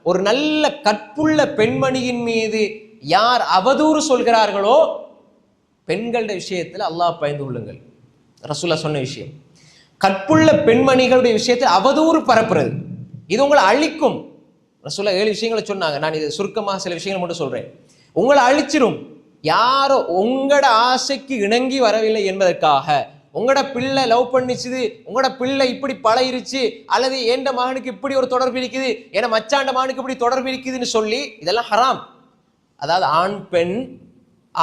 ஒரு நல்ல கற்புள்ள பெண்மணியின் மீது யார் அவதூறு சொல்கிறார்களோ பெண்களுடைய விஷயத்தில் அல்லாஹ் பயந்து கொள்ளுங்கள். ரசூலுல்லாஹ் சொன்ன விஷயம், கற்புள்ள பெண்மணிகளுடைய விஷயத்தில் அவதூறு பரப்புறது இது உங்களை அழிக்கும். ரசூலுல்லாஹ் 7 விஷயங்களை சொன்னாங்க. நான் இது சுருக்கமாக சில விஷயங்கள் மட்டும் சொல்றேன். உங்களை அழிச்சிரும். யாரோ உங்களோட ஆசைக்கு இணங்கி வரவில்லை என்பதற்காக, உங்களோட பிள்ளை லவ் பண்ணிச்சுது, உங்களோட பிள்ளை இப்படி பழகிருச்சு, அல்லது எந்த மகனுக்கு இப்படி ஒரு தொடர்பு இருக்குது, என மச்சாண்ட மகனுக்கு இப்படி தொடர்பு இருக்குதுன்னு சொல்லி, இதெல்லாம் ஹராம். அதாவது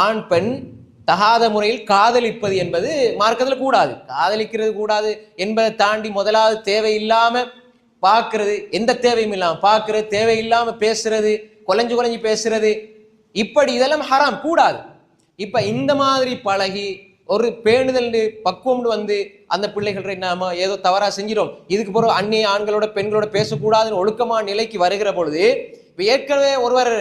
ஆண் பெண் தகாத முறையில் காதலிப்பது என்பது மார்க்கத்தில் கூடாது. காதலிக்கிறது கூடாது என்பதை தாண்டி முதலாவது தேவையில்லாம பார்க்கறது, எந்த தேவையும் இல்லாம பார்க்கறது, தேவையில்லாம பேசுறது, குலைஞ்சு பேசுறது, இப்படி இதெல்லாம் ஹராம், கூடாது. இப்ப இந்த மாதிரி பழகி ஒரு பேணுதல் பக்குவம் வந்து அந்த பிள்ளைகள் நாம ஏதோ தவறா செஞ்சிடும், இதுக்கு பிறகு அந்நிய ஆண்களோட பெண்களோட பேசக்கூடாதுன்னு ஒழுக்கமான நிலைக்கு வருகிற பொழுது, இப்ப ஏற்கனவே ஒருவர்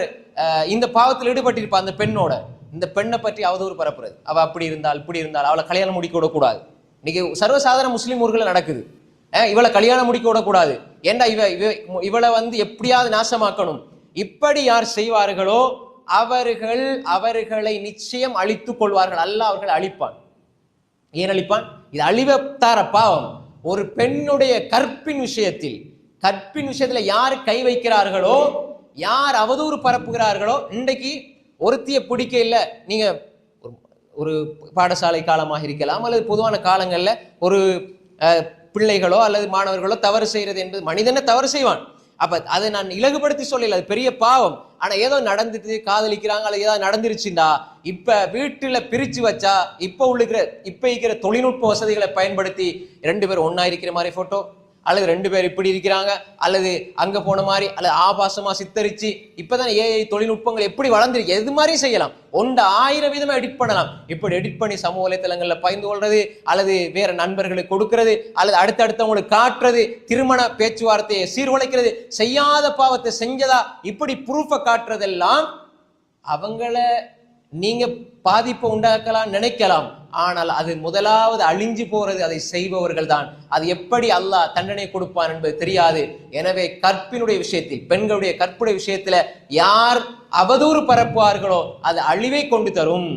இந்த பாவத்தில் ஈடுபட்டிருப்பா, அந்த பெண்ணோட இந்த பெண்ணை பற்றி அவதூறு பரப்புறது, அவ அப்படி இருந்தால் இப்படி இருந்தால், அவளை கல்யாணம் முடிக்க விடக்கூடாது. இன்னைக்கு சர்வசாதாரண முஸ்லீம் ஊர்களை நடக்குது. இவளை கல்யாணம் முடிக்க விடக்கூடாது, ஏண்டா இவளை வந்து எப்படியாவது நாசமாக்கணும். இப்படி யார் செய்வார்களோ அவர்களை நிச்சயம் அழித்துக் கொள்வார்கள். அல்லாஹ் அவர்களை அழிப்பான். ஏன் அழிப்பான்? இது அழிவத்தார பாவம். ஒரு பெண்ணுடைய கற்பின் விஷயத்தில் யார் கை வைக்கிறார்களோ, யார் அவதூறு பரப்புகிறார்களோ, இன்றைக்கு ஒருத்திய பிடிக்க இல்லை, நீங்க ஒரு பாடசாலை காலமாக இருக்கலாம், அல்லது பொதுவான காலங்கள்ல ஒரு பிள்ளைகளோ அல்லது மாணவர்களோ தவறு செய்யறது என்பது, மனிதனை தவறு செய்வான். அப்ப அதை நான் இலகுபடுத்தி சொல்லல, அது பெரிய பாவம். ஆனா ஏதோ நடந்துட்டு காதலிக்கிறாங்க, அல்லது ஏதாவது நடந்துருச்சுண்டா, இப்ப வீட்டுல பிரிச்சு வச்சா, இப்ப இருக்கிற தொழில்நுட்ப வசதிகளை பயன்படுத்தி 2 பேர் ஒன்னா இருக்கிற மாதிரி போட்டோ, அல்லது 2 பேர் இப்படி இருக்கிறாங்க, அல்லது அங்க போன மாதிரி, அல்லது ஆபாசமா சித்தரிச்சு, இப்பதான் ஏஐ தொழில்நுட்பங்கள் எப்படி வளர்ந்துருக்கு, எது மாதிரி செய்யலாம், 1000 விதமா எடிட் பண்ணலாம். இப்படி எடிட் பண்ணி சமூக வலைத்தளங்கள்ல பகிர்ந்து கொள்றது, அல்லது வேற நண்பர்களுக்கு கொடுக்கிறது, அல்லது அடுத்தவங்களுக்கு காட்டுறது, திருமண பேச்சுவார்த்தையை சீர்குலைக்கிறது, செய்யாத பாவத்தை செஞ்சதா இப்படி ப்ரூஃபை காட்டுறதெல்லாம் அவங்கள நீங்க பாதிப்பை உண்டாக்கலாம் நினைக்கலாம். ஆனால் அது முதலாவது அழிஞ்சு போறது அதை செய்பவர்கள் தான். அது எப்படி அல்லாஹ் தண்டனை கொடுப்பான் என்பது தெரியாது. எனவே கற்பினுடைய விஷயத்தில், பெண்களுடைய கற்புடைய விஷயத்துல யார் அவதூறு பரப்புவார்களோ அது அழிவை கொண்டு தரும்.